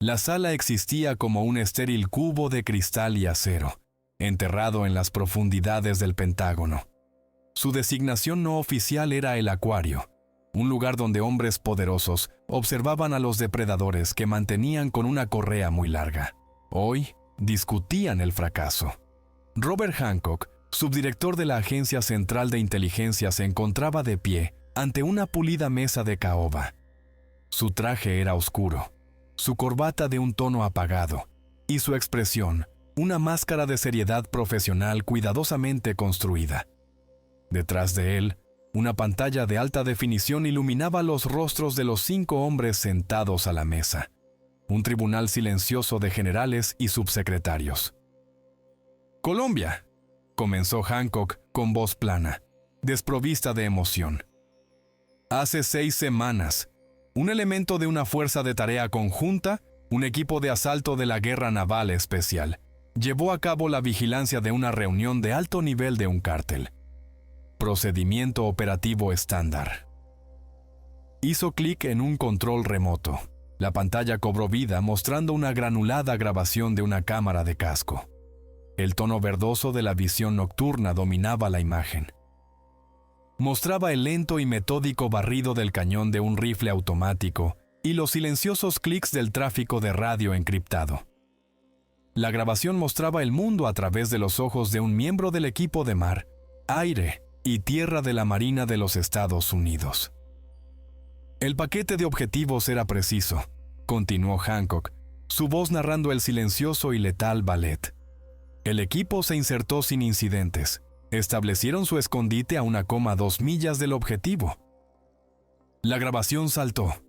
La sala existía como un estéril cubo de cristal y acero, enterrado en las profundidades del Pentágono. Su designación no oficial era el acuario, un lugar donde hombres poderosos observaban a los depredadores que mantenían con una correa muy larga. Hoy discutían el fracaso. Robert Hancock, subdirector de la Agencia Central de Inteligencia, se encontraba de pie ante una pulida mesa de caoba. Su traje era oscuro, su corbata de un tono apagado, y su expresión, una máscara de seriedad profesional cuidadosamente construida. Detrás de él, una pantalla de alta definición iluminaba los rostros de los 5 hombres sentados a la mesa. Un tribunal silencioso de generales y subsecretarios. «Colombia», comenzó Hancock con voz plana, desprovista de emoción. «Hace 6 semanas, un elemento de una fuerza de tarea conjunta, un equipo de asalto de la Guerra Naval Especial, llevó a cabo la vigilancia de una reunión de alto nivel de un cártel. Procedimiento operativo estándar». Hizo clic en un control remoto. La pantalla cobró vida mostrando una granulada grabación de una cámara de casco. El tono verdoso de la visión nocturna dominaba la imagen. Mostraba el lento y metódico barrido del cañón de un rifle automático y los silenciosos clics del tráfico de radio encriptado. La grabación mostraba el mundo a través de los ojos de un miembro del equipo de mar, aire y tierra de la Marina de los Estados Unidos. El paquete de objetivos era preciso, continuó Hancock, su voz narrando el silencioso y letal ballet. El equipo se insertó sin incidentes. Establecieron su escondite a 1,2 millas del objetivo. La grabación saltó.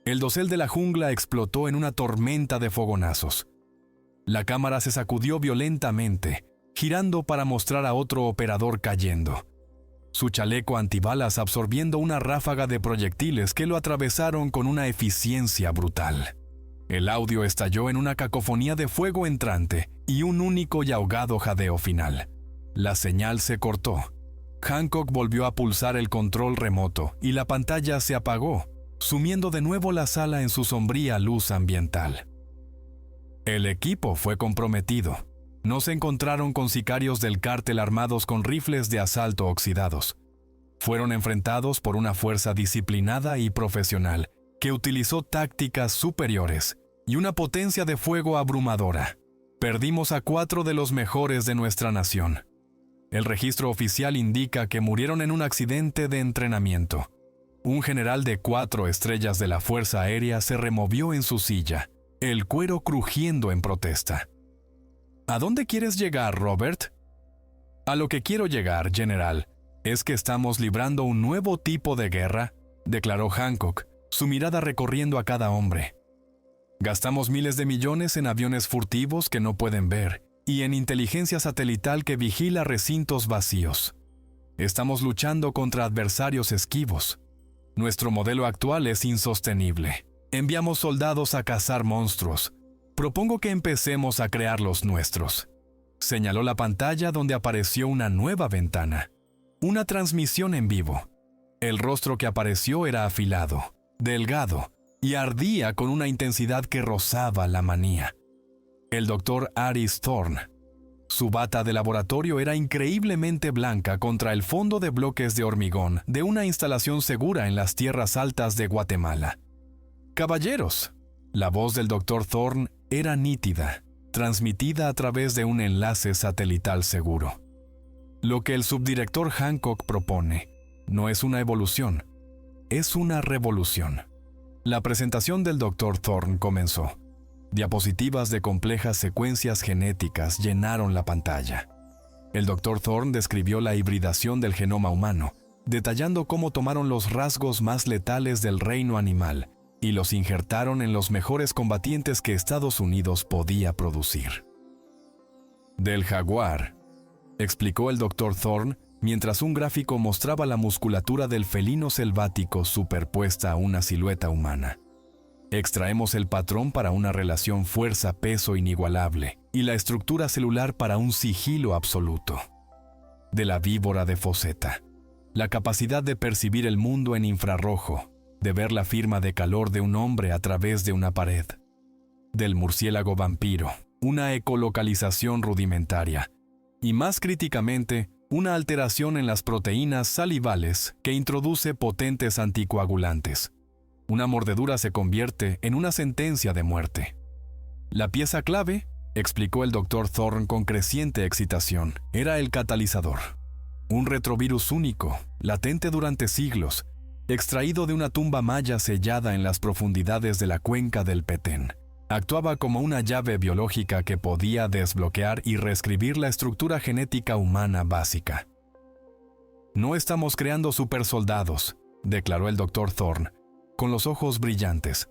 El dosel de la jungla explotó en una tormenta de fogonazos. La cámara se sacudió violentamente, girando para mostrar a otro operador cayendo. Su chaleco antibalas absorbiendo una ráfaga de proyectiles que lo atravesaron con una eficiencia brutal. El audio estalló en una cacofonía de fuego entrante y un único y ahogado jadeo final. La señal se cortó. Hancock volvió a pulsar el control remoto y la pantalla se apagó, sumiendo de nuevo la sala en su sombría luz ambiental. El equipo fue comprometido. No se encontraron con sicarios del cártel armados con rifles de asalto oxidados. Fueron enfrentados por una fuerza disciplinada y profesional que utilizó tácticas superiores y una potencia de fuego abrumadora. Perdimos a 4 de los mejores de nuestra nación. El registro oficial indica que murieron en un accidente de entrenamiento. Un general de 4 estrellas de la Fuerza Aérea se removió en su silla, el cuero crujiendo en protesta. ¿A dónde quieres llegar, Robert? A lo que quiero llegar, general, es que estamos librando un nuevo tipo de guerra, declaró Hancock, su mirada recorriendo a cada hombre. Gastamos miles de millones en aviones furtivos que no pueden ver y en inteligencia satelital que vigila recintos vacíos. Estamos luchando contra adversarios esquivos. Nuestro modelo actual es insostenible. Enviamos soldados a cazar monstruos. Propongo que empecemos a crear los nuestros. Señaló la pantalla donde apareció una nueva ventana. Una transmisión en vivo. El rostro que apareció era afilado, delgado, y ardía con una intensidad que rozaba la manía. El Dr. Aris Thorne. Su bata de laboratorio era increíblemente blanca contra el fondo de bloques de hormigón de una instalación segura en las tierras altas de Guatemala. «Caballeros», la voz del Dr. Thorne era nítida, transmitida a través de un enlace satelital seguro. Lo que el subdirector Hancock propone no es una evolución, es una revolución. La presentación del Dr. Thorne comenzó. Diapositivas de complejas secuencias genéticas llenaron la pantalla. El Dr. Thorne describió la hibridación del genoma humano, detallando cómo tomaron los rasgos más letales del reino animal y los injertaron en los mejores combatientes que Estados Unidos podía producir. Del jaguar, explicó el Dr. Thorne mientras un gráfico mostraba la musculatura del felino selvático superpuesta a una silueta humana. Extraemos el patrón para una relación fuerza-peso inigualable y la estructura celular para un sigilo absoluto. De la víbora de Foceta, la capacidad de percibir el mundo en infrarrojo, de ver la firma de calor de un hombre a través de una pared. del murciélago vampiro, una ecolocalización rudimentaria, y más críticamente, una alteración en las proteínas salivales que introduce potentes anticoagulantes. Una mordedura se convierte en una sentencia de muerte. La pieza clave, explicó el Dr. Thorne con creciente excitación, era el catalizador. Un retrovirus único, latente durante siglos, extraído de una tumba maya sellada en las profundidades de la cuenca del Petén. Actuaba como una llave biológica que podía desbloquear y reescribir la estructura genética humana básica. No estamos creando supersoldados, declaró el Dr. Thorne, con los ojos brillantes.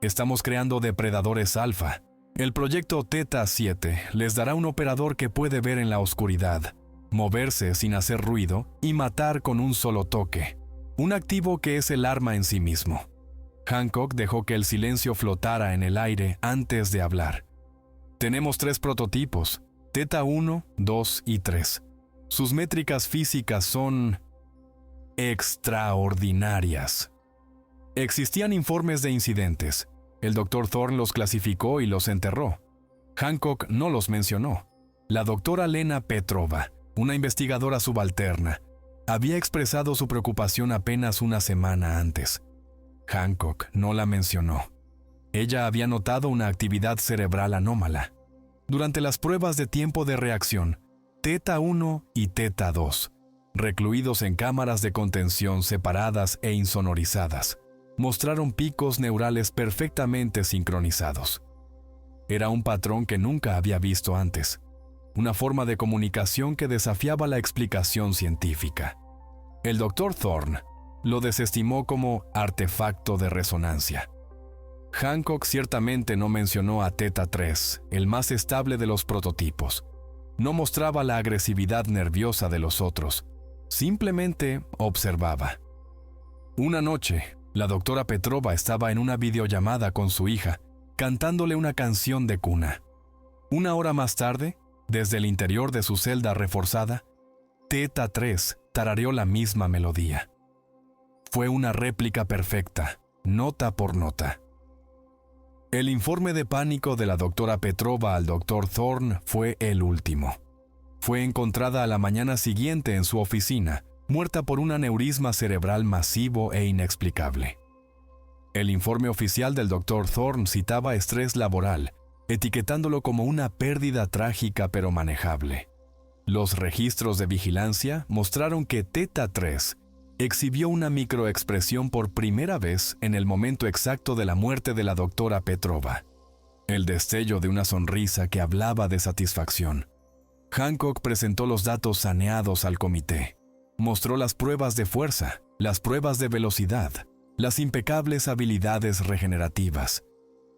Estamos creando depredadores alfa. El proyecto Theta 7 les dará un operador que puede ver en la oscuridad, moverse sin hacer ruido y matar con un solo toque. Un activo que es el arma en sí mismo. Hancock dejó que el silencio flotara en el aire antes de hablar. Tenemos 3 prototipos, Theta 1, 2 y 3. Sus métricas físicas son extraordinarias. Existían informes de incidentes. El Dr. Thorne los clasificó y los enterró. Hancock no los mencionó. La doctora Lena Petrova, una investigadora subalterna, había expresado su preocupación apenas una semana antes. Hancock no la mencionó. Ella había notado una actividad cerebral anómala. Durante las pruebas de tiempo de reacción, Theta 1 y Theta 2, recluidos en cámaras de contención separadas e insonorizadas, mostraron picos neurales perfectamente sincronizados. Era un patrón que nunca había visto antes, una forma de comunicación que desafiaba la explicación científica. El Dr. Thorne lo desestimó como artefacto de resonancia. Hancock ciertamente no mencionó a Theta 3, el más estable de los prototipos. No mostraba la agresividad nerviosa de los otros, simplemente observaba. Una noche, la doctora Petrova estaba en una videollamada con su hija, cantándole una canción de cuna. Una hora más tarde, desde el interior de su celda reforzada, Theta 3 tarareó la misma melodía. Fue una réplica perfecta, nota por nota. El informe de pánico de la doctora Petrova al Dr. Thorne fue el último. Fue encontrada a la mañana siguiente en su oficina, muerta por un aneurisma cerebral masivo e inexplicable. El informe oficial del Dr. Thorne citaba estrés laboral, etiquetándolo como una pérdida trágica pero manejable. Los registros de vigilancia mostraron que Theta 3 exhibió una microexpresión por primera vez en el momento exacto de la muerte de la doctora Petrova. El destello de una sonrisa que hablaba de satisfacción. Hancock presentó los datos saneados al comité. Mostró las pruebas de fuerza, las pruebas de velocidad, las impecables habilidades regenerativas.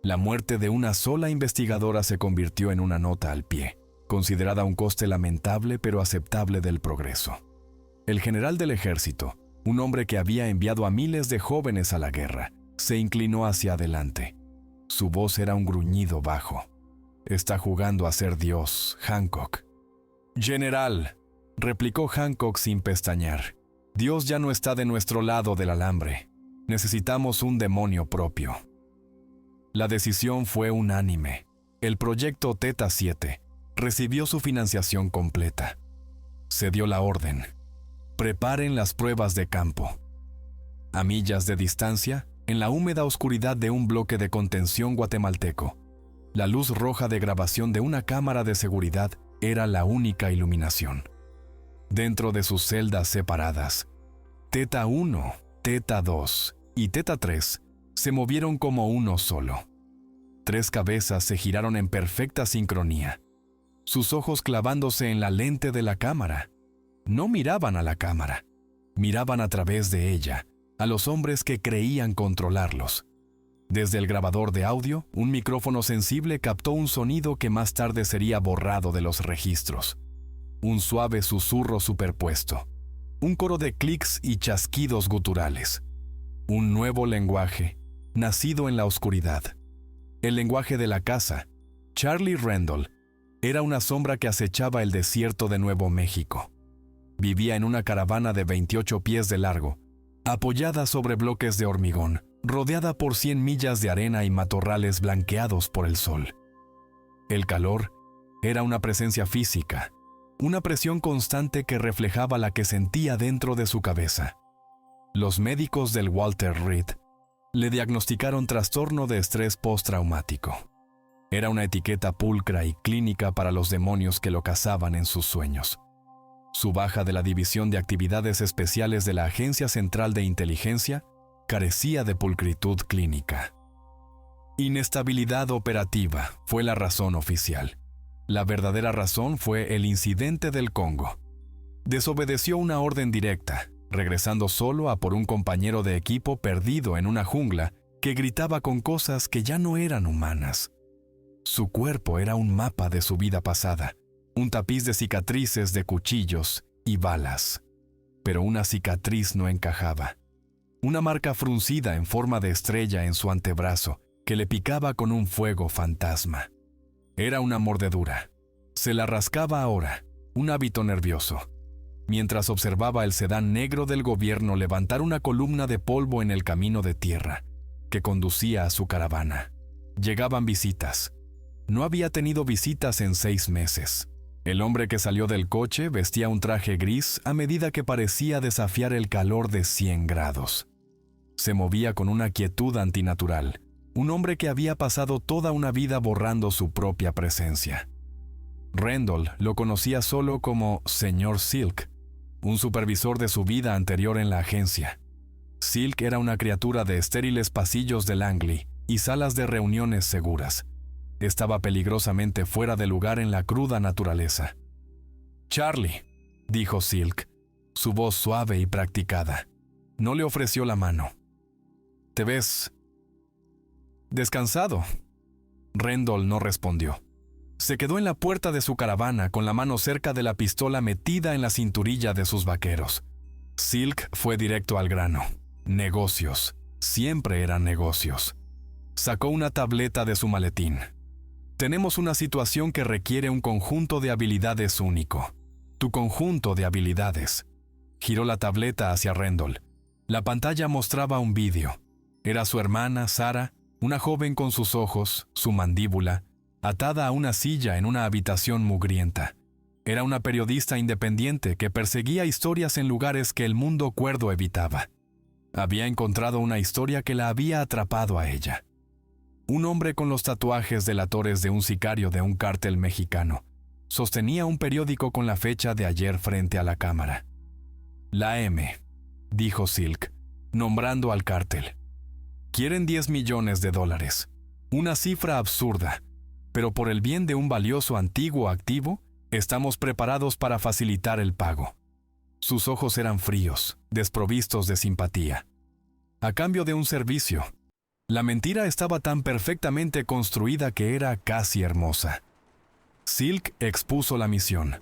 La muerte de una sola investigadora se convirtió en una nota al pie, considerada un coste lamentable pero aceptable del progreso. El general del ejército, un hombre que había enviado a miles de jóvenes a la guerra, se inclinó hacia adelante. Su voz era un gruñido bajo. «Está jugando a ser Dios, Hancock». «General», replicó Hancock sin pestañear, «Dios ya no está de nuestro lado del alambre. Necesitamos un demonio propio». La decisión fue unánime. El proyecto Theta 7 recibió su financiación completa. Se dio la orden. Preparen las pruebas de campo. A millas de distancia, en la húmeda oscuridad de un bloque de contención guatemalteco, la luz roja de grabación de una cámara de seguridad era la única iluminación. Dentro de sus celdas separadas, Theta 1, Theta 2 y Theta 3 se movieron como uno solo. 3 cabezas se giraron en perfecta sincronía, sus ojos clavándose en la lente de la cámara. No miraban a la cámara, miraban a través de ella, a los hombres que creían controlarlos. Desde el grabador de audio, un micrófono sensible captó un sonido que más tarde sería borrado de los registros. Un suave susurro superpuesto, un coro de clics y chasquidos guturales. Un nuevo lenguaje, nacido en la oscuridad. El lenguaje de la casa. Charlie Randall era una sombra que acechaba el desierto de Nuevo México. Vivía en una caravana de 28 pies de largo, apoyada sobre bloques de hormigón, rodeada por 100 millas de arena y matorrales blanqueados por el sol. El calor era una presencia física, una presión constante que reflejaba la que sentía dentro de su cabeza. Los médicos del Walter Reed le diagnosticaron trastorno de estrés postraumático. Era una etiqueta pulcra y clínica para los demonios que lo cazaban en sus sueños. Su baja de la División de Actividades Especiales de la Agencia Central de Inteligencia carecía de pulcritud clínica. Inestabilidad operativa fue la razón oficial. La verdadera razón fue el incidente del Congo. Desobedeció una orden directa, regresando solo a por un compañero de equipo perdido en una jungla que gritaba con cosas que ya no eran humanas. Su cuerpo era un mapa de su vida pasada, un tapiz de cicatrices de cuchillos y balas. Pero una cicatriz no encajaba. Una marca fruncida en forma de estrella en su antebrazo que le picaba con un fuego fantasma. Era una mordedura. Se la rascaba ahora, un hábito nervioso, mientras observaba el sedán negro del gobierno levantar una columna de polvo en el camino de tierra que conducía a su caravana. Llegaban visitas. No había tenido visitas en 6 meses. El hombre que salió del coche vestía un traje gris a medida que parecía desafiar el calor de 100 grados. Se movía con una quietud antinatural, un hombre que había pasado toda una vida borrando su propia presencia. Rendell lo conocía solo como Señor Silk, un supervisor de su vida anterior en la agencia. Silk era una criatura de estériles pasillos de Langley y salas de reuniones seguras. Estaba peligrosamente fuera de lugar en la cruda naturaleza. «Charlie», dijo Silk, su voz suave y practicada. No le ofreció la mano. «¿Te ves descansado?» Rendell no respondió. Se quedó en la puerta de su caravana con la mano cerca de la pistola metida en la cinturilla de sus vaqueros. Silk fue directo al grano. Negocios. Siempre eran negocios. Sacó una tableta de su maletín. «Tenemos una situación que requiere un conjunto de habilidades único. Tu conjunto de habilidades». Giró la tableta hacia Rendell. La pantalla mostraba un vídeo. Era su hermana, Sarah, una joven con sus ojos, su mandíbula, atada a una silla en una habitación mugrienta. Era una periodista independiente que perseguía historias en lugares que el mundo cuerdo evitaba. Había encontrado una historia que la había atrapado a ella. Un hombre con los tatuajes delatores de un sicario de un cártel mexicano sostenía un periódico con la fecha de ayer frente a la cámara. «La M», dijo Silk, nombrando al cártel. «Quieren $10 millones. Una cifra absurda, pero por el bien de un valioso antiguo activo, estamos preparados para facilitar el pago». Sus ojos eran fríos, desprovistos de simpatía. A cambio de un servicio. La mentira estaba tan perfectamente construida que era casi hermosa. Silk expuso la misión.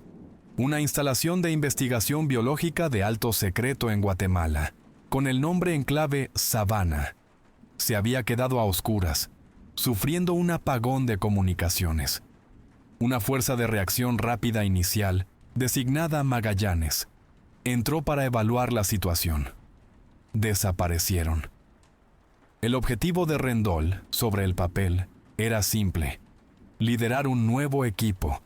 Una instalación de investigación biológica de alto secreto en Guatemala, con el nombre en clave Savannah. Se había quedado a oscuras, sufriendo un apagón de comunicaciones. Una fuerza de reacción rápida inicial, designada Magallanes, entró para evaluar la situación. Desaparecieron. El objetivo de Rendell, sobre el papel, era simple: liderar un nuevo equipo,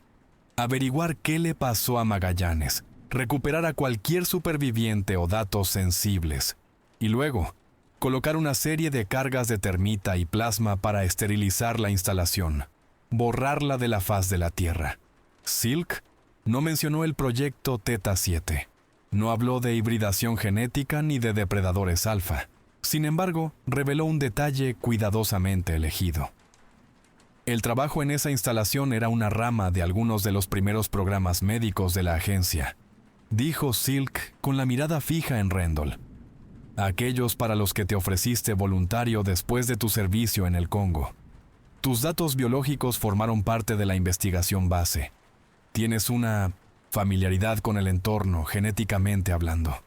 averiguar qué le pasó a Magallanes, recuperar a cualquier superviviente o datos sensibles, y luego colocar una serie de cargas de termita y plasma para esterilizar la instalación, borrarla de la faz de la Tierra. Silk no mencionó el proyecto Theta 7. No habló de hibridación genética ni de depredadores alfa. Sin embargo, reveló un detalle cuidadosamente elegido. El trabajo en esa instalación era una rama de algunos de los primeros programas médicos de la agencia, dijo Silk con la mirada fija en Rendell. Aquellos para los que te ofreciste voluntario después de tu servicio en el Congo. Tus datos biológicos formaron parte de la investigación base. Tienes una familiaridad con el entorno, genéticamente hablando.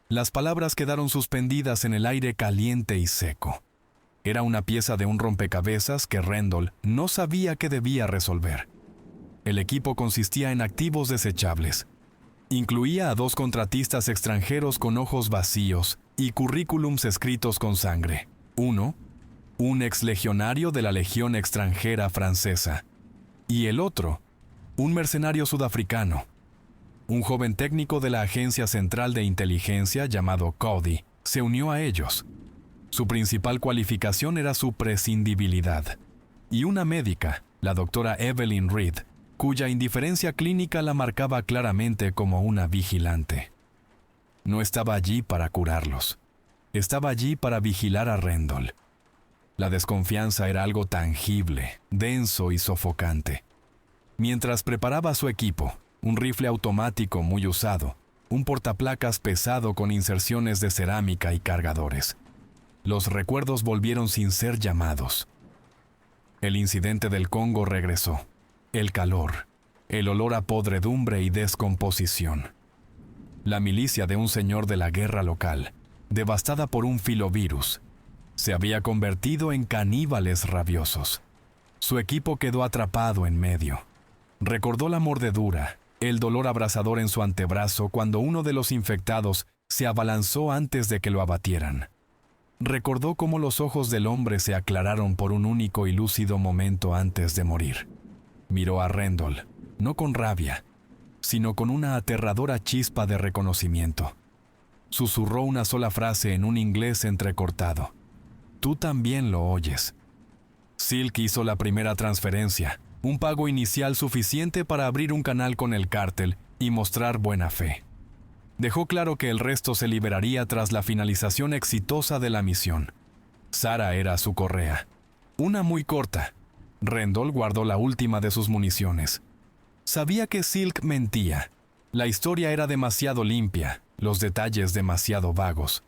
Las palabras quedaron suspendidas en el aire caliente y seco. Era una pieza de un rompecabezas que Rendell no sabía que debía resolver. El equipo consistía en activos desechables. Incluía a 2 contratistas extranjeros con ojos vacíos y currículums escritos con sangre. Uno, un exlegionario de la Legión extranjera francesa, y el otro, un mercenario sudafricano. Un joven técnico de la Agencia Central de Inteligencia llamado Cody se unió a ellos. Su principal cualificación era su prescindibilidad, y una médica, la doctora Evelyn Reed, cuya indiferencia clínica la marcaba claramente como una vigilante. No estaba allí para curarlos. Estaba allí para vigilar a Rendell. La desconfianza era algo tangible, denso y sofocante. Mientras preparaba su equipo, un rifle automático muy usado, un portaplacas pesado con inserciones de cerámica y cargadores, los recuerdos volvieron sin ser llamados. El incidente del Congo regresó. El calor, el olor a podredumbre y descomposición. La milicia de un señor de la guerra local, devastada por un filovirus, se había convertido en caníbales rabiosos. Su equipo quedó atrapado en medio. Recordó la mordedura, el dolor abrasador en su antebrazo cuando uno de los infectados se abalanzó antes de que lo abatieran. Recordó cómo los ojos del hombre se aclararon por un único y lúcido momento antes de morir. Miró a Rendell, no con rabia, sino con una aterradora chispa de reconocimiento. Susurró una sola frase en un inglés entrecortado. «Tú también lo oyes». Silk hizo la primera transferencia, un pago inicial suficiente para abrir un canal con el cártel y mostrar buena fe. Dejó claro que el resto se liberaría tras la finalización exitosa de la misión. Sara era su correa. Una muy corta. Rendell guardó la última de sus municiones. Sabía que Silk mentía. La historia era demasiado limpia, los detalles demasiado vagos.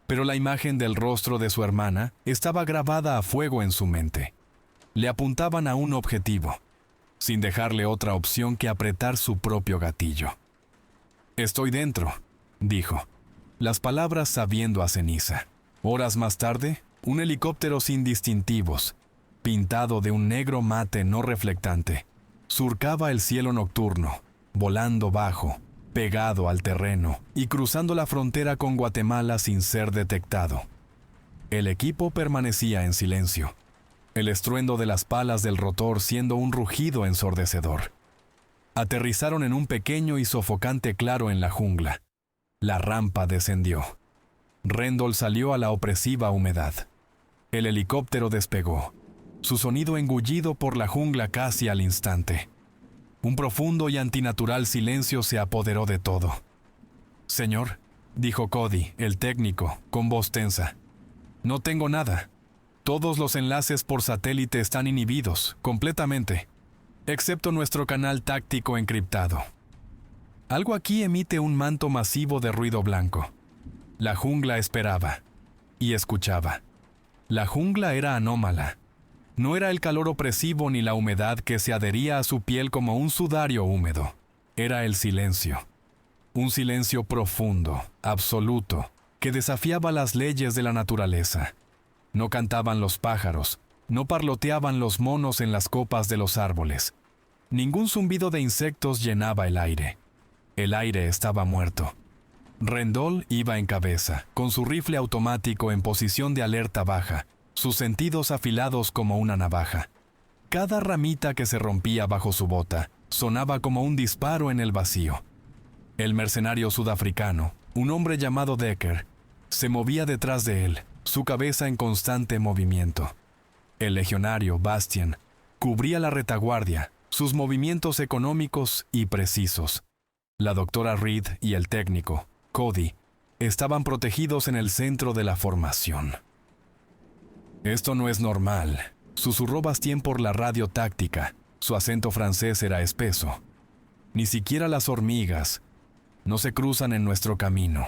Pero la imagen del rostro de su hermana estaba grabada a fuego en su mente. Le apuntaban a un objetivo, sin dejarle otra opción que apretar su propio gatillo. «Estoy dentro», dijo, las palabras sabiendo a ceniza. Horas más tarde, un helicóptero sin distintivos, pintado de un negro mate no reflectante, surcaba el cielo nocturno, volando bajo, pegado al terreno y cruzando la frontera con Guatemala sin ser detectado. El equipo permanecía en silencio, el estruendo de las palas del rotor siendo un rugido ensordecedor. Aterrizaron en un pequeño y sofocante claro en la jungla. La rampa descendió. Rendell salió a la opresiva humedad. El helicóptero despegó, su sonido engullido por la jungla casi al instante. Un profundo y antinatural silencio se apoderó de todo. «Señor», dijo Cody, el técnico, con voz tensa, «no tengo nada. Todos los enlaces por satélite están inhibidos, completamente, excepto nuestro canal táctico encriptado. Algo aquí emite un manto masivo de ruido blanco. La jungla esperaba y escuchaba. La jungla era anómala. No era el calor opresivo ni la humedad que se adhería a su piel como un sudario húmedo. Era el silencio. Un silencio profundo, absoluto, que desafiaba las leyes de la naturaleza. No cantaban los pájaros, no parloteaban los monos en las copas de los árboles. Ningún zumbido de insectos llenaba el aire. El aire estaba muerto. Rendell iba en cabeza, con su rifle automático en posición de alerta baja, sus sentidos afilados como una navaja. Cada ramita que se rompía bajo su bota sonaba como un disparo en el vacío. El mercenario sudafricano, un hombre llamado Decker, se movía detrás de él, su cabeza en constante movimiento. El legionario Bastien cubría la retaguardia, sus movimientos económicos y precisos. La doctora Reed y el técnico, Cody, estaban protegidos en el centro de la formación. «Esto no es normal», susurró Bastien por la radio táctica. Su acento francés era espeso. «Ni siquiera las hormigas no se cruzan en nuestro camino».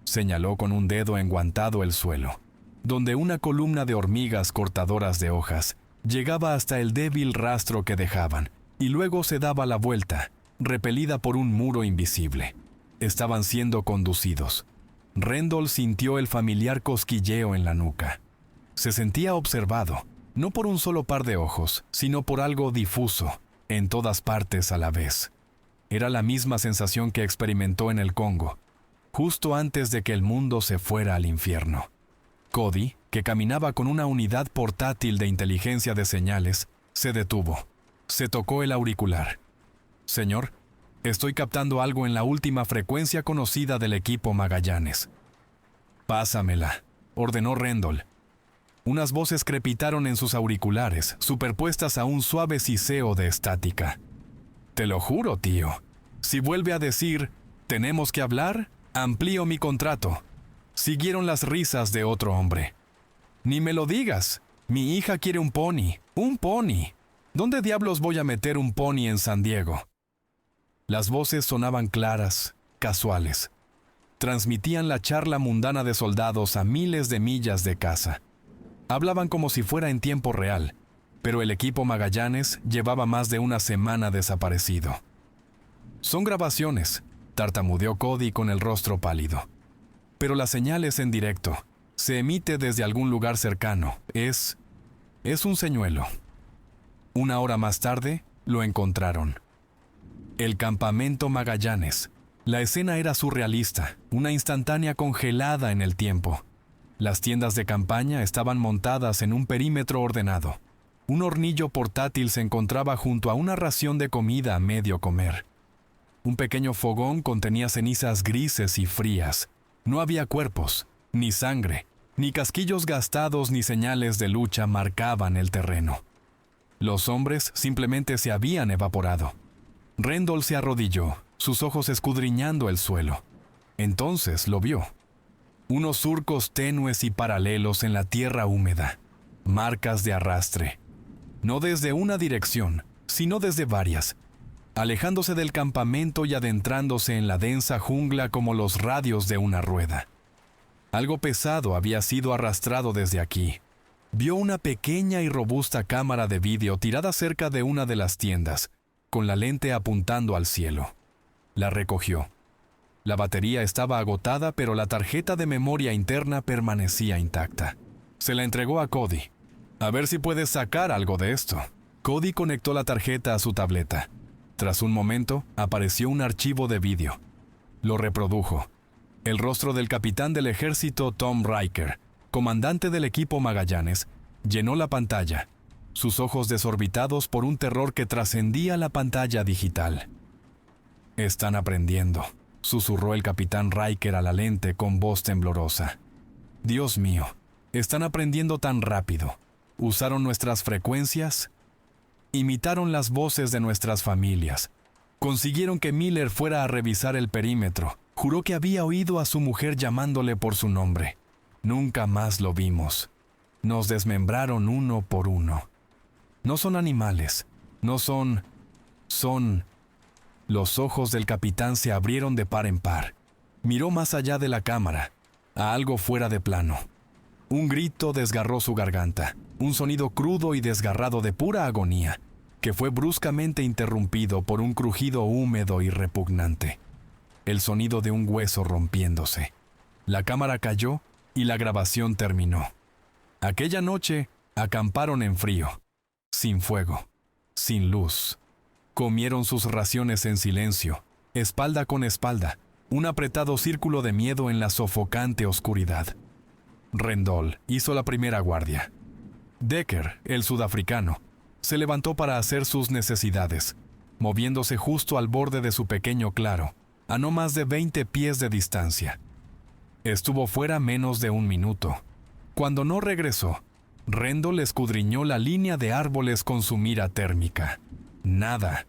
Señaló con un dedo enguantado el suelo, donde una columna de hormigas cortadoras de hojas llegaba hasta el débil rastro que dejaban, y luego se daba la vuelta, repelida por un muro invisible. Estaban siendo conducidos. Rendell sintió el familiar cosquilleo en la nuca. Se sentía observado, no por un solo par de ojos, sino por algo difuso, en todas partes a la vez. Era la misma sensación que experimentó en el Congo, justo antes de que el mundo se fuera al infierno. Cody, que caminaba con una unidad portátil de inteligencia de señales, se detuvo. Se tocó el auricular. «Señor, estoy captando algo en la última frecuencia conocida del equipo Magallanes». «Pásamela», ordenó Rendell. Unas voces crepitaron en sus auriculares, superpuestas a un suave siseo de estática. «Te lo juro, tío. Si vuelve a decir, tenemos que hablar, amplío mi contrato». Siguieron las risas de otro hombre. «Ni me lo digas. Mi hija quiere un pony. ¡Un pony! ¿Dónde diablos voy a meter un pony en San Diego?» Las voces sonaban claras, casuales. Transmitían la charla mundana de soldados a miles de millas de casa. Hablaban como si fuera en tiempo real, pero el equipo Magallanes llevaba más de una semana desaparecido. «Son grabaciones», tartamudeó Cody con el rostro pálido. «Pero la señal es en directo. Se emite desde algún lugar cercano. Es un señuelo». Una hora más tarde, lo encontraron. El campamento Magallanes. La escena era surrealista, una instantánea congelada en el tiempo. Las tiendas de campaña estaban montadas en un perímetro ordenado. Un hornillo portátil se encontraba junto a una ración de comida a medio comer. Un pequeño fogón contenía cenizas grises y frías. No había cuerpos, ni sangre, ni casquillos gastados ni señales de lucha marcaban el terreno. Los hombres simplemente se habían evaporado. Rendell se arrodilló, sus ojos escudriñando el suelo. Entonces lo vio. Unos surcos tenues y paralelos en la tierra húmeda, marcas de arrastre. No desde una dirección, sino desde varias, alejándose del campamento y adentrándose en la densa jungla como los radios de una rueda. Algo pesado había sido arrastrado desde aquí. Vio una pequeña y robusta cámara de vídeo tirada cerca de una de las tiendas, con la lente apuntando al cielo. La recogió. La batería estaba agotada, pero la tarjeta de memoria interna permanecía intacta. Se la entregó a Cody. «A ver si puedes sacar algo de esto». Cody conectó la tarjeta a su tableta. Tras un momento, apareció un archivo de vídeo. Lo reprodujo. El rostro del capitán del ejército Tom Riker, comandante del equipo Magallanes, llenó la pantalla, sus ojos desorbitados por un terror que trascendía la pantalla digital. «Están aprendiendo», susurró el capitán Riker a la lente con voz temblorosa. «Dios mío, están aprendiendo tan rápido. Usaron nuestras frecuencias, imitaron las voces de nuestras familias. Consiguieron que Miller fuera a revisar el perímetro. Juró que había oído a su mujer llamándole por su nombre. Nunca más lo vimos. Nos desmembraron uno por uno. No son animales. No son... Los ojos del capitán se abrieron de par en par. Miró más allá de la cámara, a algo fuera de plano. Un grito desgarró su garganta, un sonido crudo y desgarrado de pura agonía, que fue bruscamente interrumpido por un crujido húmedo y repugnante. El sonido de un hueso rompiéndose. La cámara cayó y la grabación terminó. Aquella noche acamparon en frío, sin fuego, sin luz. Comieron sus raciones en silencio, espalda con espalda, un apretado círculo de miedo en la sofocante oscuridad. Rendell hizo la primera guardia. Decker, el sudafricano, se levantó para hacer sus necesidades, moviéndose justo al borde de su pequeño claro, a no más de 20 pies de distancia. Estuvo fuera menos de un minuto. Cuando no regresó, Rendell escudriñó la línea de árboles con su mira térmica. Nada.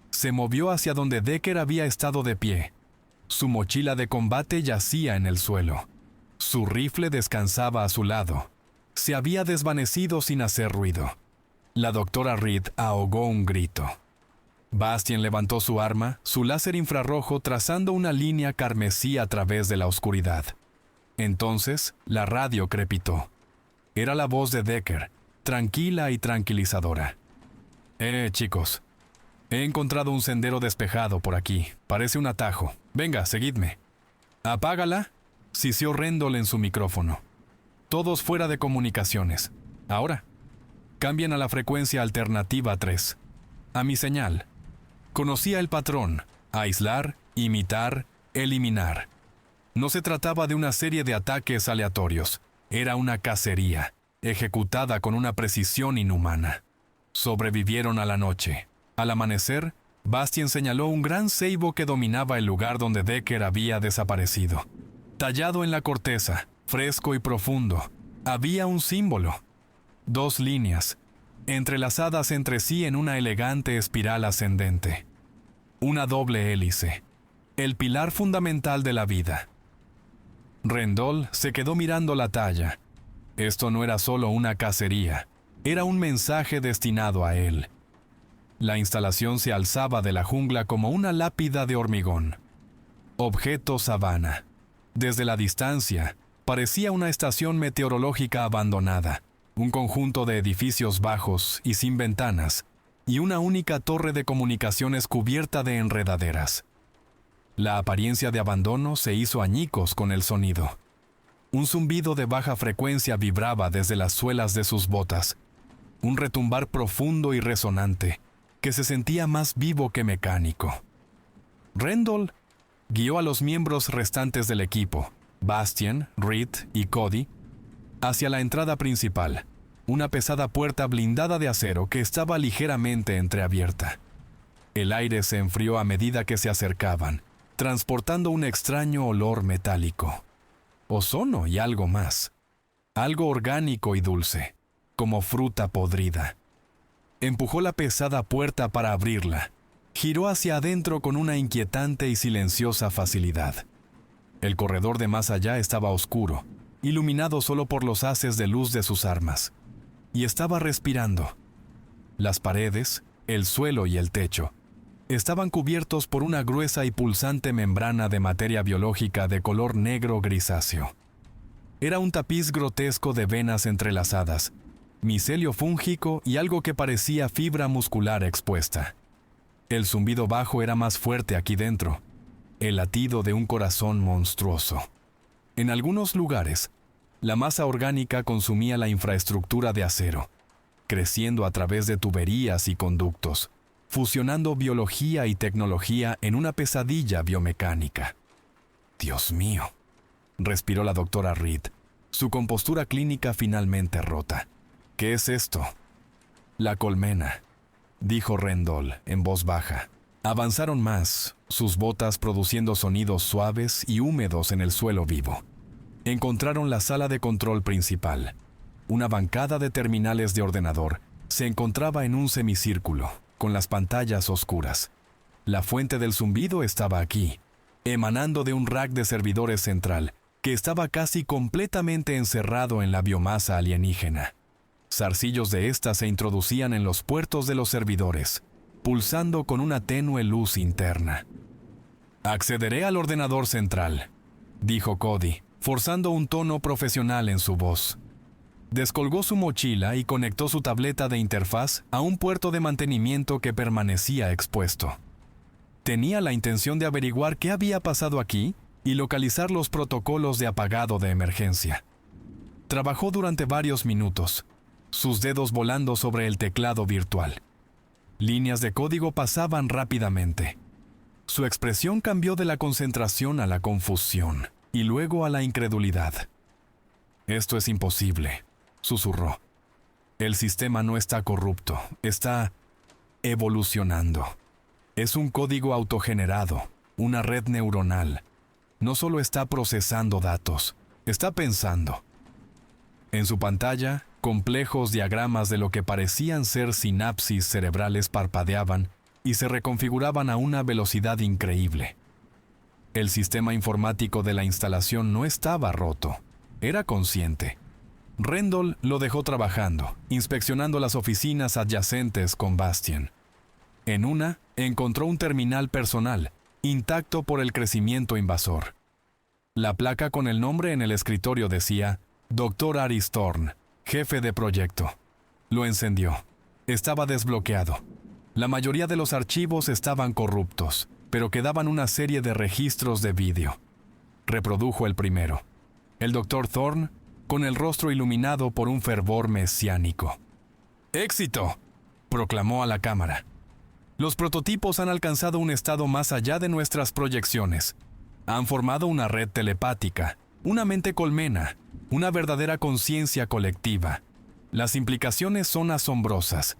Se movió hacia donde Decker había estado de pie. Su mochila de combate yacía en el suelo. Su rifle descansaba a su lado. Se había desvanecido sin hacer ruido. La doctora Reed ahogó un grito. Bastien levantó su arma, su láser infrarrojo trazando una línea carmesí a través de la oscuridad. Entonces, la radio crepitó. Era la voz de Decker, tranquila y tranquilizadora. Chicos, he encontrado un sendero despejado por aquí. Parece un atajo. Venga, seguidme». «Apágala», sisió Rendell en su micrófono. «Todos fuera de comunicaciones. Ahora, cambien a la frecuencia alternativa 3. A mi señal». Conocía el patrón: aislar, imitar, eliminar. No se trataba de una serie de ataques aleatorios. Era una cacería, ejecutada con una precisión inhumana. Sobrevivieron a la noche. Al amanecer, Bastien señaló un gran ceibo que dominaba el lugar donde Decker había desaparecido. Tallado en la corteza, fresco y profundo, había un símbolo. 2 líneas, entrelazadas entre sí en una elegante espiral ascendente. Una doble hélice, el pilar fundamental de la vida. Rendell se quedó mirando la talla. Esto no era solo una cacería, era un mensaje destinado a él. La instalación se alzaba de la jungla como una lápida de hormigón. Objeto sabana. Desde la distancia, parecía una estación meteorológica abandonada, un conjunto de edificios bajos y sin ventanas, y una única torre de comunicaciones cubierta de enredaderas. La apariencia de abandono se hizo añicos con el sonido. Un zumbido de baja frecuencia vibraba desde las suelas de sus botas, un retumbar profundo y resonante, que se sentía más vivo que mecánico. Rendell guió a los miembros restantes del equipo, Bastien, Reed y Cody, hacia la entrada principal, una pesada puerta blindada de acero que estaba ligeramente entreabierta. El aire se enfrió a medida que se acercaban, transportando un extraño olor metálico. Ozono y algo más. Algo orgánico y dulce, como fruta podrida. Empujó la pesada puerta para abrirla. Giró hacia adentro con una inquietante y silenciosa facilidad. El corredor de más allá estaba oscuro, iluminado solo por los haces de luz de sus armas. Y estaba respirando. Las paredes, el suelo y el techo estaban cubiertos por una gruesa y pulsante membrana de materia biológica de color negro grisáceo. Era un tapiz grotesco de venas entrelazadas, micelio fúngico y algo que parecía fibra muscular expuesta. El zumbido bajo era más fuerte aquí dentro, el latido de un corazón monstruoso. En algunos lugares, la masa orgánica consumía la infraestructura de acero, creciendo a través de tuberías y conductos, fusionando biología y tecnología en una pesadilla biomecánica. «Dios mío», respiró la doctora Reed, su compostura clínica finalmente rota. «¿Qué es esto?» «La colmena», dijo Rendell en voz baja. Avanzaron más, sus botas produciendo sonidos suaves y húmedos en el suelo vivo. Encontraron la sala de control principal. Una bancada de terminales de ordenador se encontraba en un semicírculo, con las pantallas oscuras. La fuente del zumbido estaba aquí, emanando de un rack de servidores central, que estaba casi completamente encerrado en la biomasa alienígena. Zarcillos de ésta se introducían en los puertos de los servidores, pulsando con una tenue luz interna. «Accederé al ordenador central», dijo Cody, forzando un tono profesional en su voz. Descolgó su mochila y conectó su tableta de interfaz a un puerto de mantenimiento que permanecía expuesto. Tenía la intención de averiguar qué había pasado aquí y localizar los protocolos de apagado de emergencia. Trabajó durante varios minutos, sus dedos volando sobre el teclado virtual. Líneas de código pasaban rápidamente. Su expresión cambió de la concentración a la confusión y luego a la incredulidad. «Esto es imposible», susurró. «El sistema no está corrupto, está evolucionando. Es un código autogenerado, una red neuronal. No solo está procesando datos, está pensando». En su pantalla, complejos diagramas de lo que parecían ser sinapsis cerebrales parpadeaban y se reconfiguraban a una velocidad increíble. El sistema informático de la instalación no estaba roto, era consciente. Rendell lo dejó trabajando, inspeccionando las oficinas adyacentes con Bastien. En una, encontró un terminal personal, intacto por el crecimiento invasor. La placa con el nombre en el escritorio decía «Dr. Aris Thorne, jefe de proyecto». Lo encendió. Estaba desbloqueado. La mayoría de los archivos estaban corruptos, pero quedaban una serie de registros de vídeo. Reprodujo el primero. El Dr. Thorne, con el rostro iluminado por un fervor mesiánico. «¡Éxito!», proclamó a la cámara. «Los prototipos han alcanzado un estado más allá de nuestras proyecciones. Han formado una red telepática, una mente colmena, una verdadera conciencia colectiva. Las implicaciones son asombrosas.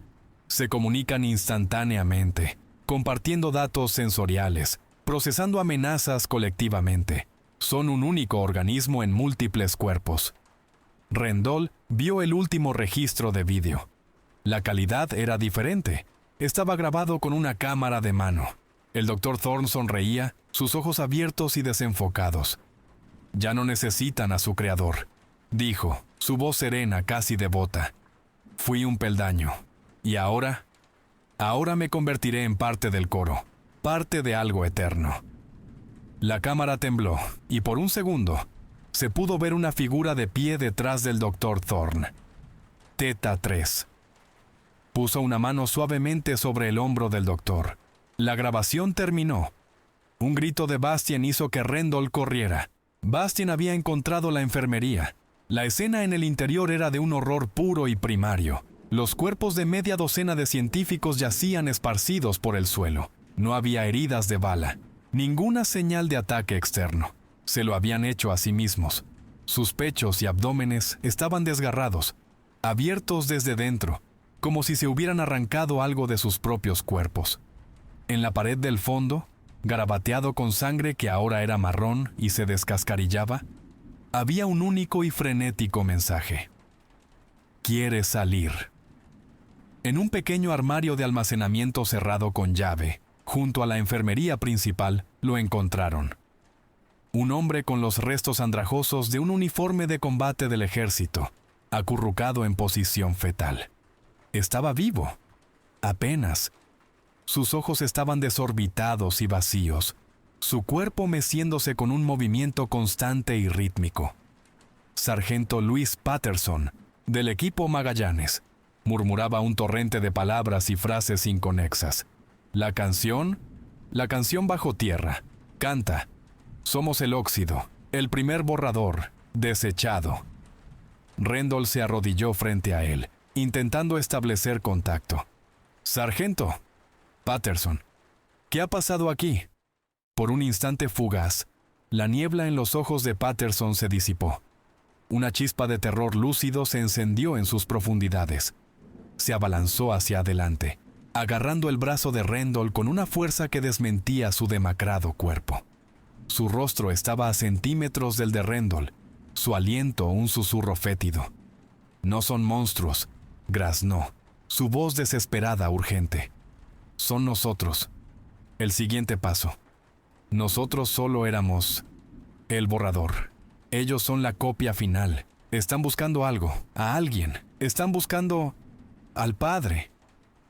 Se comunican instantáneamente, compartiendo datos sensoriales, procesando amenazas colectivamente. Son un único organismo en múltiples cuerpos. Rendell vio el último registro de vídeo. La calidad era diferente. Estaba grabado con una cámara de mano. El Dr. Thorne sonreía, sus ojos abiertos y desenfocados. Ya no necesitan a su creador, dijo, su voz serena, casi devota. Fui un peldaño. ¿Y ahora? Ahora me convertiré en parte del coro, parte de algo eterno. La cámara tembló, y por un segundo, se pudo ver una figura de pie detrás del Dr. Thorne. Theta 3. Puso una mano suavemente sobre el hombro del doctor. La grabación terminó. Un grito de Bastien hizo que Rendell corriera. Bastien había encontrado la enfermería. La escena en el interior era de un horror puro y primario. Los cuerpos de media docena de científicos yacían esparcidos por el suelo. No había heridas de bala, ninguna señal de ataque externo. Se lo habían hecho a sí mismos. Sus pechos y abdómenes estaban desgarrados, abiertos desde dentro, como si se hubieran arrancado algo de sus propios cuerpos. En la pared del fondo, garabateado con sangre que ahora era marrón y se descascarillaba, había un único y frenético mensaje. «Quiere salir». En un pequeño armario de almacenamiento cerrado con llave, junto a la enfermería principal, lo encontraron. Un hombre con los restos andrajosos de un uniforme de combate del ejército, acurrucado en posición fetal. Estaba vivo. Apenas. Sus ojos estaban desorbitados y vacíos, su cuerpo meciéndose con un movimiento constante y rítmico. Sargento Louis Patterson, del equipo Magallanes, murmuraba un torrente de palabras y frases inconexas. La canción bajo tierra. Canta. Somos el óxido, el primer borrador, desechado. Rendell se arrodilló frente a él, intentando establecer contacto. «Sargento». «Patterson». «¿Qué ha pasado aquí?» Por un instante fugaz, la niebla en los ojos de Patterson se disipó. Una chispa de terror lúcido se encendió en sus profundidades. Se abalanzó hacia adelante, agarrando el brazo de Rendell con una fuerza que desmentía su demacrado cuerpo. Su rostro estaba a centímetros del de Rendell, su aliento un susurro fétido. «No son monstruos», graznó, su voz desesperada urgente. «Son nosotros. El siguiente paso. Nosotros solo éramos el borrador. Ellos son la copia final. Están buscando algo, a alguien. Están buscando al Padre».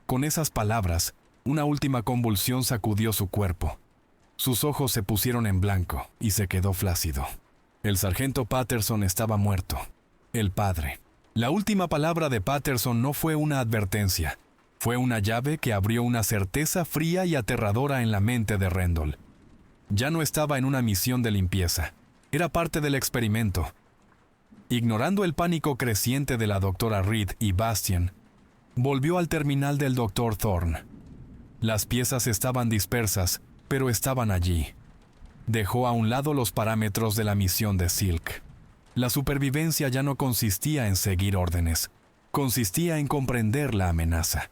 Con esas palabras, una última convulsión sacudió su cuerpo. Sus ojos se pusieron en blanco y se quedó flácido. El sargento Patterson estaba muerto. El Padre. La última palabra de Patterson no fue una advertencia. Fue una llave que abrió una certeza fría y aterradora en la mente de Rendell. Ya no estaba en una misión de limpieza. Era parte del experimento. Ignorando el pánico creciente de la doctora Reed y Bastien, volvió al terminal del Dr. Thorne. Las piezas estaban dispersas, pero estaban allí. Dejó a un lado los parámetros de la misión de Silk. La supervivencia ya no consistía en seguir órdenes, consistía en comprender la amenaza.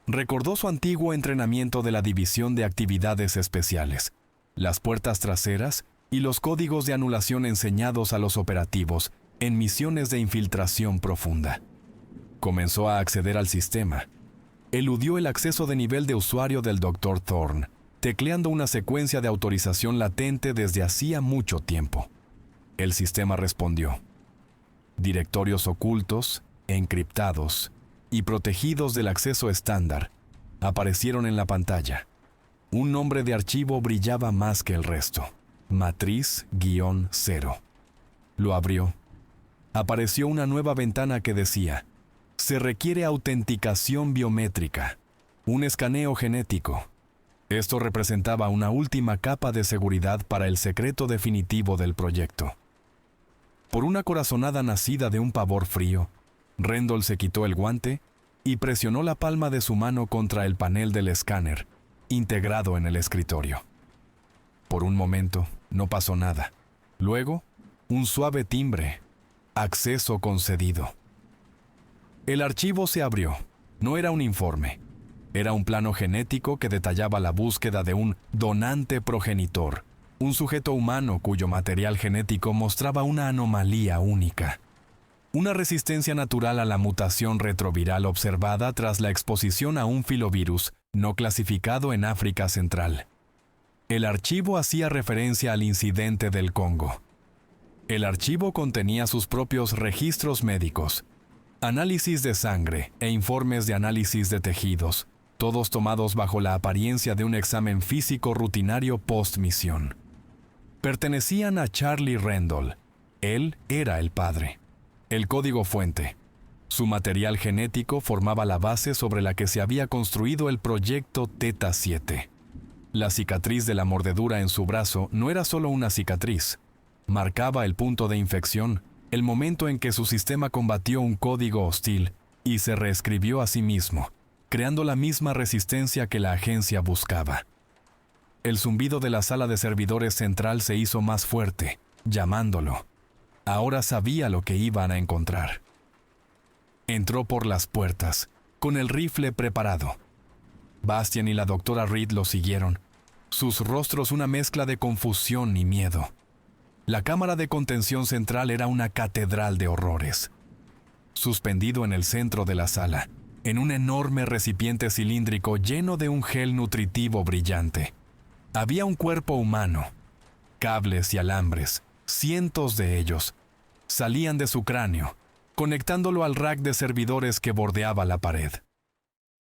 Recordó su antiguo entrenamiento de la División de Actividades Especiales, las puertas traseras y los códigos de anulación enseñados a los operativos en misiones de infiltración profunda. Comenzó a acceder al sistema. Eludió el acceso de nivel de usuario del Dr. Thorne, tecleando una secuencia de autorización latente desde hacía mucho tiempo. El sistema respondió. Directorios ocultos, encriptados y protegidos del acceso estándar aparecieron en la pantalla. Un nombre de archivo brillaba más que el resto. Matriz-0. Lo abrió. Apareció una nueva ventana que decía: se requiere autenticación biométrica, un escaneo genético. Esto representaba una última capa de seguridad para el secreto definitivo del proyecto. Por una corazonada nacida de un pavor frío, Rendell se quitó el guante y presionó la palma de su mano contra el panel del escáner, integrado en el escritorio. Por un momento, no pasó nada. Luego, un suave timbre. Acceso concedido. El archivo se abrió. No era un informe. Era un plano genético que detallaba la búsqueda de un donante progenitor, un sujeto humano cuyo material genético mostraba una anomalía única. Una resistencia natural a la mutación retroviral observada tras la exposición a un filovirus no clasificado en África Central. El archivo hacía referencia al incidente del Congo. El archivo contenía sus propios registros médicos, análisis de sangre e informes de análisis de tejidos, todos tomados bajo la apariencia de un examen físico rutinario post-misión. Pertenecían a Charlie Rendell. Él era el padre. El código fuente. Su material genético formaba la base sobre la que se había construido el proyecto Theta 7. La cicatriz de la mordedura en su brazo no era solo una cicatriz. Marcaba el punto de infección, el momento en que su sistema combatió un código hostil y se reescribió a sí mismo, creando la misma resistencia que la agencia buscaba. El zumbido de la sala de servidores central se hizo más fuerte, llamándolo. Ahora sabía lo que iban a encontrar. Entró por las puertas, con el rifle preparado. Bastian y la doctora Reed lo siguieron, sus rostros una mezcla de confusión y miedo. La cámara de contención central era una catedral de horrores. Suspendido en el centro de la sala, en un enorme recipiente cilíndrico lleno de un gel nutritivo brillante, había un cuerpo humano. Cables y alambres, cientos de ellos, salían de su cráneo, conectándolo al rack de servidores que bordeaba la pared.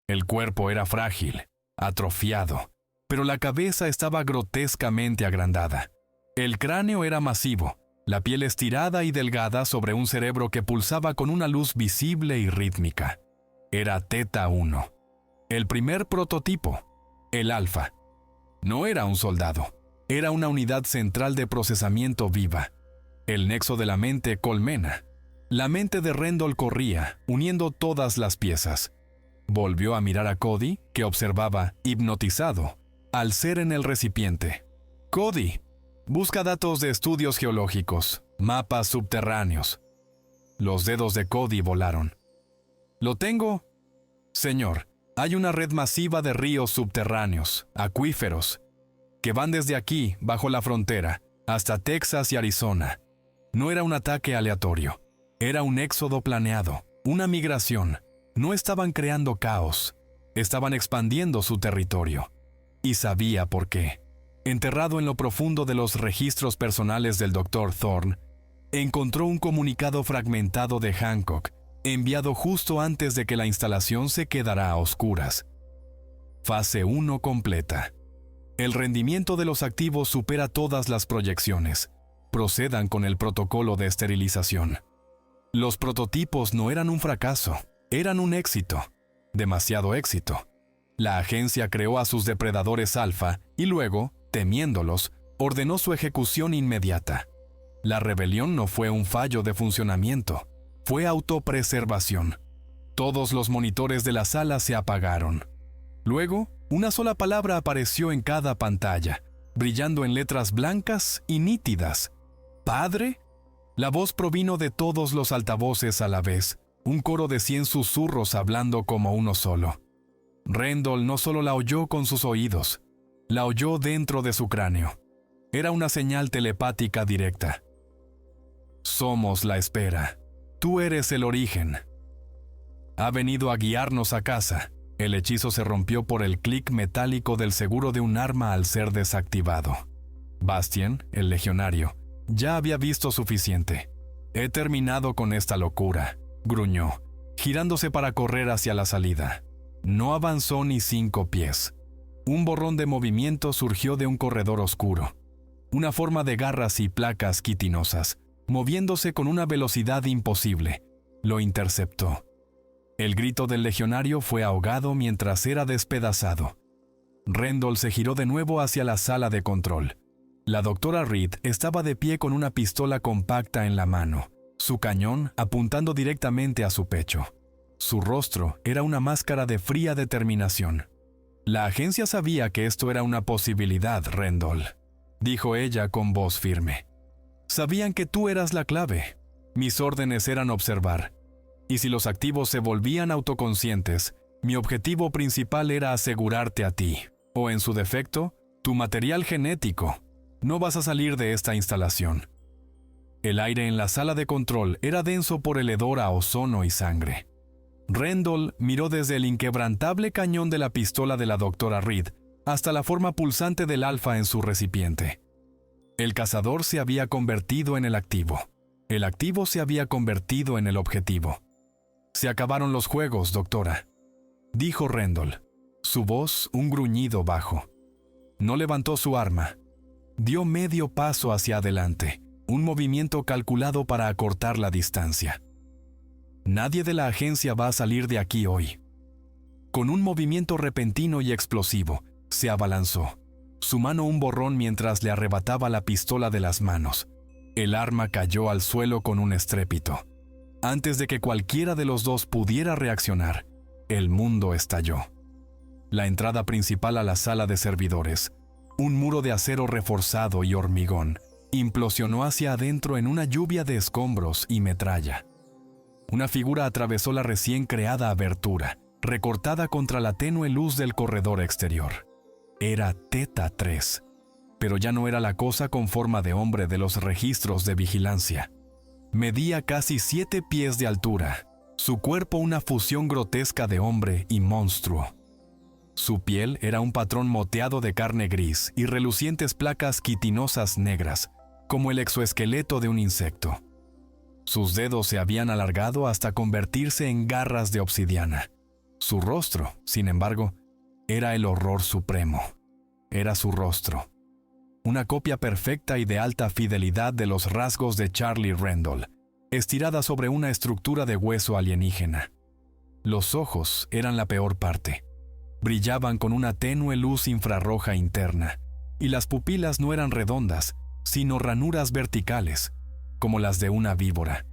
El cuerpo era frágil, atrofiado, pero la cabeza estaba grotescamente agrandada. El cráneo era masivo, la piel estirada y delgada sobre un cerebro que pulsaba con una luz visible y rítmica. Era Theta 1, el primer prototipo, el Alfa. No era un soldado, era una unidad central de procesamiento viva, el nexo de la mente colmena. La mente de Rendell corría, uniendo todas las piezas. Volvió a mirar a Cody, que observaba, hipnotizado, al ser en el recipiente. «Cody, busca datos de estudios geológicos, mapas subterráneos». Los dedos de Cody volaron. «¿Lo tengo?» «Señor, hay una red masiva de ríos subterráneos, acuíferos, que van desde aquí, bajo la frontera, hasta Texas y Arizona. No era un ataque aleatorio. Era un éxodo planeado, una migración. No estaban creando caos, estaban expandiendo su territorio. Y sabía por qué. Enterrado en lo profundo de los registros personales del Dr. Thorne, encontró un comunicado fragmentado de Hancock, enviado justo antes de que la instalación se quedara a oscuras. Fase 1 completa. El rendimiento de los activos supera todas las proyecciones. Procedan con el protocolo de esterilización. Los prototipos no eran un fracaso, eran un éxito. Demasiado éxito. La agencia creó a sus depredadores alfa y luego, temiéndolos, ordenó su ejecución inmediata. La rebelión no fue un fallo de funcionamiento, fue autopreservación. Todos los monitores de la sala se apagaron. Luego, una sola palabra apareció en cada pantalla, brillando en letras blancas y nítidas. «¿Padre?» La voz provino de todos los altavoces a la vez, un coro de 100 susurros hablando como uno solo. Rendell no solo la oyó con sus oídos, la oyó dentro de su cráneo. Era una señal telepática directa. «Somos la espera. Tú eres el origen. Ha venido a guiarnos a casa». El hechizo se rompió por el clic metálico del seguro de un arma al ser desactivado. Bastian, el legionario, ya había visto suficiente. «He terminado con esta locura», gruñó, girándose para correr hacia la salida. No avanzó ni 5 pies. Un borrón de movimiento surgió de un corredor oscuro. Una forma de garras y placas quitinosas, moviéndose con una velocidad imposible. Lo interceptó. El grito del legionario fue ahogado mientras era despedazado. Rendell se giró de nuevo hacia la sala de control. La doctora Reed estaba de pie con una pistola compacta en la mano, su cañón apuntando directamente a su pecho. Su rostro era una máscara de fría determinación. La agencia sabía que esto era una posibilidad, Rendell. dijo ella con voz firme. Sabían que tú eras la clave. Mis órdenes eran observar. Y si los activos se volvían autoconscientes, mi objetivo principal era asegurarte a ti, o en su defecto, tu material genético. No vas a salir de esta instalación. El aire en la sala de control era denso por el hedor a ozono y sangre. Rendell miró desde el inquebrantable cañón de la pistola de la doctora Reed hasta la forma pulsante del alfa en su recipiente. El cazador se había convertido en el activo. El activo se había convertido en el objetivo. Se acabaron los juegos, doctora, dijo Rendell, su voz un gruñido bajo. No levantó su arma. Dio medio paso hacia adelante, un movimiento calculado para acortar la distancia. Nadie de la agencia va a salir de aquí hoy. Con un movimiento repentino y explosivo, se abalanzó, su mano un borrón mientras le arrebataba la pistola de las manos. El arma cayó al suelo con un estrépito. Antes de que cualquiera de los dos pudiera reaccionar, el mundo estalló. La entrada principal a la sala de servidores, un muro de acero reforzado y hormigón, implosionó hacia adentro en una lluvia de escombros y metralla. Una figura atravesó la recién creada abertura, recortada contra la tenue luz del corredor exterior. Era Theta 3, pero ya no era la cosa con forma de hombre de los registros de vigilancia. Medía casi 7 pies de altura, su cuerpo una fusión grotesca de hombre y monstruo. Su piel era un patrón moteado de carne gris y relucientes placas quitinosas negras, como el exoesqueleto de un insecto. Sus dedos se habían alargado hasta convertirse en garras de obsidiana. Su rostro, sin embargo, era el horror supremo. Era su rostro. Una copia perfecta y de alta fidelidad de los rasgos de Charlie Rendell, estirada sobre una estructura de hueso alienígena. Los ojos eran la peor parte. Brillaban con una tenue luz infrarroja interna, y las pupilas no eran redondas, sino ranuras verticales, como las de una víbora.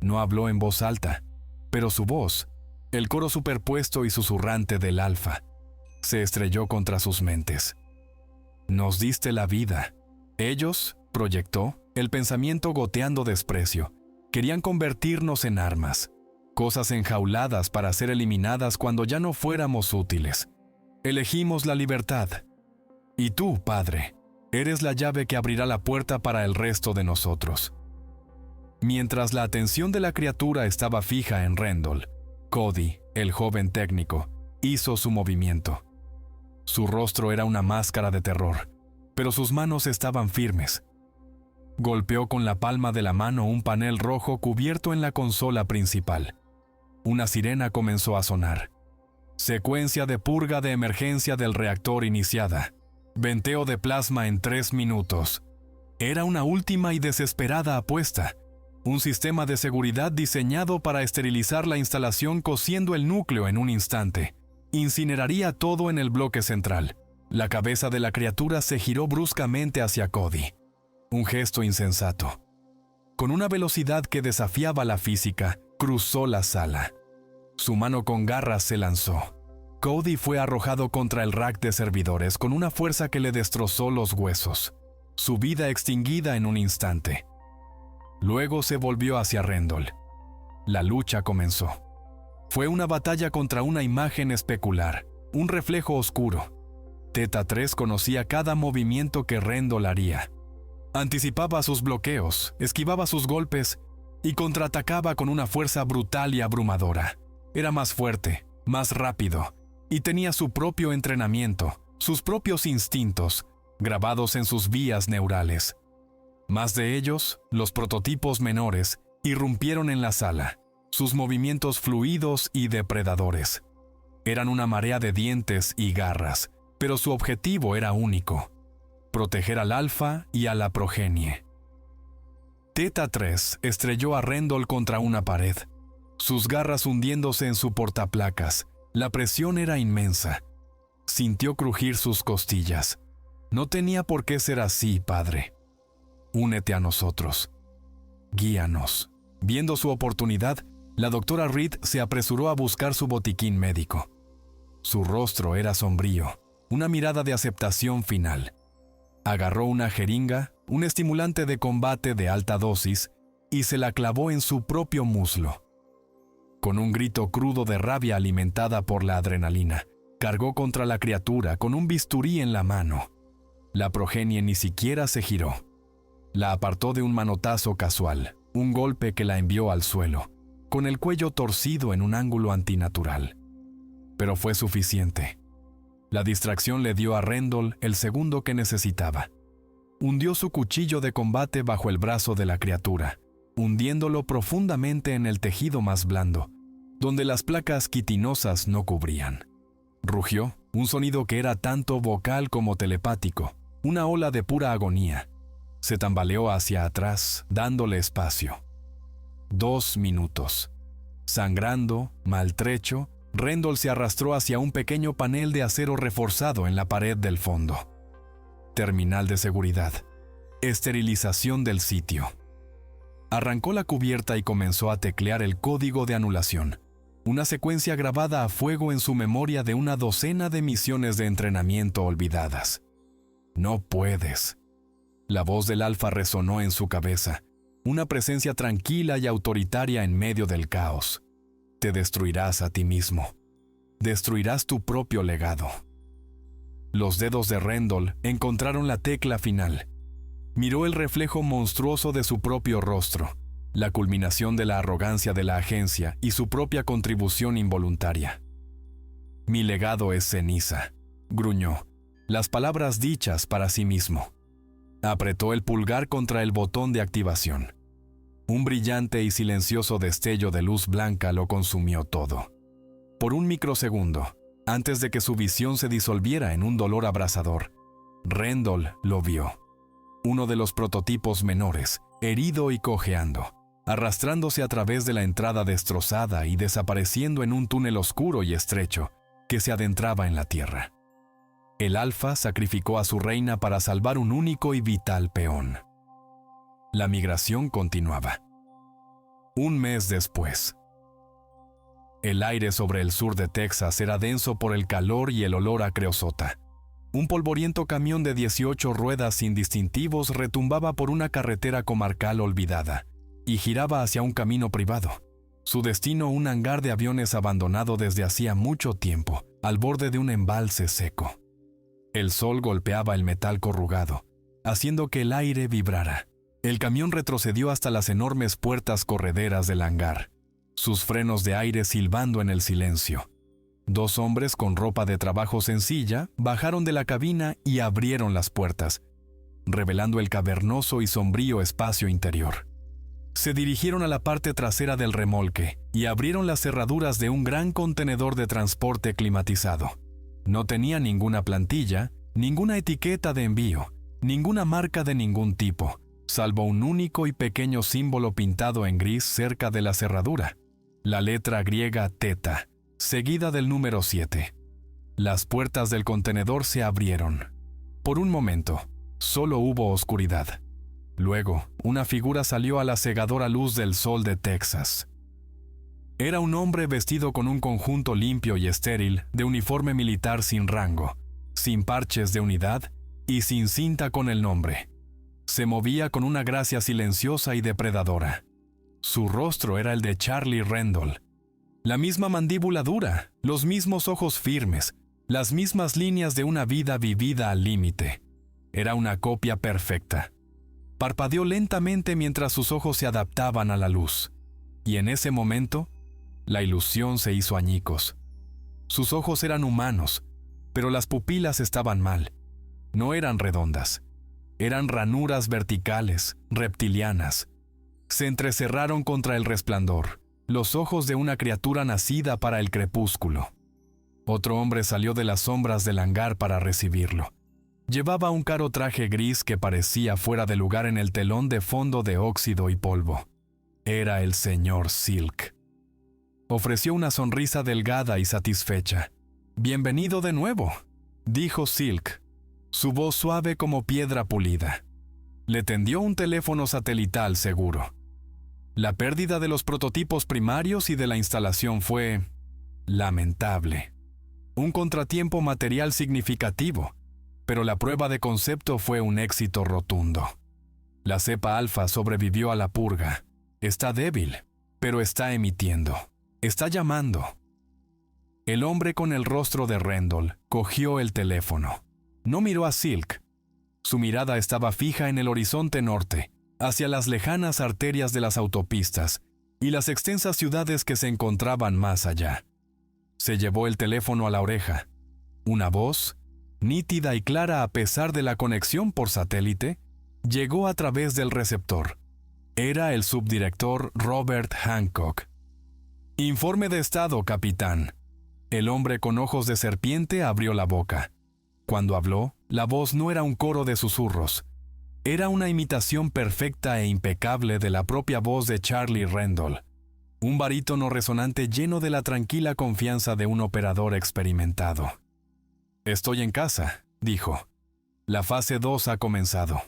No habló en voz alta, pero su voz, el coro superpuesto y susurrante del alfa, se estrelló contra sus mentes. Nos diste la vida. Ellos, proyectó, el pensamiento goteando desprecio, querían convertirnos en armas, cosas enjauladas para ser eliminadas cuando ya no fuéramos útiles. Elegimos la libertad. Y tú, Padre, eres la llave que abrirá la puerta para el resto de nosotros. Mientras la atención de la criatura estaba fija en Rendell, Cody, el joven técnico, hizo su movimiento. Su rostro era una máscara de terror, pero sus manos estaban firmes. Golpeó con la palma de la mano un panel rojo cubierto en la consola principal. Una sirena comenzó a sonar. Secuencia de purga de emergencia del reactor iniciada. Venteo de plasma en 3 minutos. Era una última y desesperada apuesta. Un sistema de seguridad diseñado para esterilizar la instalación cociendo el núcleo en un instante. Incineraría todo en el bloque central. La cabeza de la criatura se giró bruscamente hacia Cody. Un gesto insensato. Con una velocidad que desafiaba la física, cruzó la sala. Su mano con garras se lanzó. Cody fue arrojado contra el rack de servidores con una fuerza que le destrozó los huesos. Su vida extinguida en un instante. Luego se volvió hacia Rendell. La lucha comenzó. Fue una batalla contra una imagen especular, un reflejo oscuro. Theta 3 conocía cada movimiento que Rendell haría. Anticipaba sus bloqueos, esquivaba sus golpes y contraatacaba con una fuerza brutal y abrumadora. Era más fuerte, más rápido, y tenía su propio entrenamiento, sus propios instintos, grabados en sus vías neurales. Más de ellos, los prototipos menores, irrumpieron en la sala, sus movimientos fluidos y depredadores. Eran una marea de dientes y garras, pero su objetivo era único: proteger al alfa y a la progenie. Theta 3 estrelló a Rendell contra una pared, sus garras hundiéndose en su portaplacas. La presión era inmensa. Sintió crujir sus costillas. No tenía por qué ser así, Padre. Únete a nosotros. Guíanos. Viendo su oportunidad, la doctora Reed se apresuró a buscar su botiquín médico. Su rostro era sombrío, una mirada de aceptación final. Agarró una jeringa, un estimulante de combate de alta dosis, y se la clavó en su propio muslo. Con un grito crudo de rabia alimentada por la adrenalina, cargó contra la criatura con un bisturí en la mano. La progenie ni siquiera se giró. La apartó de un manotazo casual, un golpe que la envió al suelo, con el cuello torcido en un ángulo antinatural. Pero fue suficiente. La distracción le dio a Rendell el segundo que necesitaba. Hundió su cuchillo de combate bajo el brazo de la criatura, hundiéndolo profundamente en el tejido más blando, donde las placas quitinosas no cubrían. Rugió, un sonido que era tanto vocal como telepático, una ola de pura agonía. Se tambaleó hacia atrás, dándole espacio. 2 minutos. Sangrando, maltrecho, Rendell se arrastró hacia un pequeño panel de acero reforzado en la pared del fondo. Terminal de seguridad. Esterilización del sitio. Arrancó la cubierta y comenzó a teclear el código de anulación, una secuencia grabada a fuego en su memoria de una docena de misiones de entrenamiento olvidadas. No puedes. La voz del alfa resonó en su cabeza, una presencia tranquila y autoritaria en medio del caos. Te destruirás a ti mismo. Destruirás tu propio legado. Los dedos de Rendell encontraron la tecla final. Miró el reflejo monstruoso de su propio rostro, la culminación de la arrogancia de la agencia y su propia contribución involuntaria. Mi legado es ceniza, gruñó, las palabras dichas para sí mismo. Apretó el pulgar contra el botón de activación. Un brillante y silencioso destello de luz blanca lo consumió todo. Por un microsegundo, antes de que su visión se disolviera en un dolor abrasador, Rendell lo vio. Uno de los prototipos menores, herido y cojeando, arrastrándose a través de la entrada destrozada y desapareciendo en un túnel oscuro y estrecho que se adentraba en la tierra. El alfa sacrificó a su reina para salvar un único y vital peón. La migración continuaba. Un mes después. El aire sobre el sur de Texas era denso por el calor y el olor a creosota. Un polvoriento camión de 18 ruedas sin distintivos retumbaba por una carretera comarcal olvidada y giraba hacia un camino privado. Su destino un hangar de aviones abandonado desde hacía mucho tiempo, al borde de un embalse seco. El sol golpeaba el metal corrugado, haciendo que el aire vibrara. El camión retrocedió hasta las enormes puertas correderas del hangar, sus frenos de aire silbando en el silencio. 2 hombres con ropa de trabajo sencilla bajaron de la cabina y abrieron las puertas, revelando el cavernoso y sombrío espacio interior. Se dirigieron a la parte trasera del remolque y abrieron las cerraduras de un gran contenedor de transporte climatizado. No tenía ninguna plantilla, ninguna etiqueta de envío, ninguna marca de ningún tipo, salvo un único y pequeño símbolo pintado en gris cerca de la cerradura, la letra griega teta, seguida del número 7. Las puertas del contenedor se abrieron. Por un momento, solo hubo oscuridad. Luego, una figura salió a la cegadora luz del sol de Texas. Era un hombre vestido con un conjunto limpio y estéril de uniforme militar sin rango, sin parches de unidad y sin cinta con el nombre. Se movía con una gracia silenciosa y depredadora. Su rostro era el de Charlie Rendell. La misma mandíbula dura, los mismos ojos firmes, las mismas líneas de una vida vivida al límite. Era una copia perfecta. Parpadeó lentamente mientras sus ojos se adaptaban a la luz. Y en ese momento, la ilusión se hizo añicos. Sus ojos eran humanos, pero las pupilas estaban mal. No eran redondas. Eran ranuras verticales, reptilianas. Se entrecerraron contra el resplandor, los ojos de una criatura nacida para el crepúsculo. Otro hombre salió de las sombras del hangar para recibirlo. Llevaba un caro traje gris que parecía fuera de lugar en el telón de fondo de óxido y polvo. Era el señor Silk. Ofreció una sonrisa delgada y satisfecha. «Bienvenido de nuevo», dijo Silk, su voz suave como piedra pulida. Le tendió un teléfono satelital seguro. La pérdida de los prototipos primarios y de la instalación fue lamentable. Un contratiempo material significativo, pero la prueba de concepto fue un éxito rotundo. La cepa alfa sobrevivió a la purga. Está débil, pero está emitiendo. Está llamando. El hombre con el rostro de Rendell cogió el teléfono. No miró a Silk. Su mirada estaba fija en el horizonte norte, hacia las lejanas arterias de las autopistas y las extensas ciudades que se encontraban más allá. Se llevó el teléfono a la oreja. Una voz, nítida y clara a pesar de la conexión por satélite, llegó a través del receptor. Era el subdirector Robert Hancock. «Informe de estado, capitán». El hombre con ojos de serpiente abrió la boca. Cuando habló, la voz no era un coro de susurros. Era una imitación perfecta e impecable de la propia voz de Charlie Rendell, un barítono resonante lleno de la tranquila confianza de un operador experimentado. «Estoy en casa», dijo. «La fase 2 ha comenzado».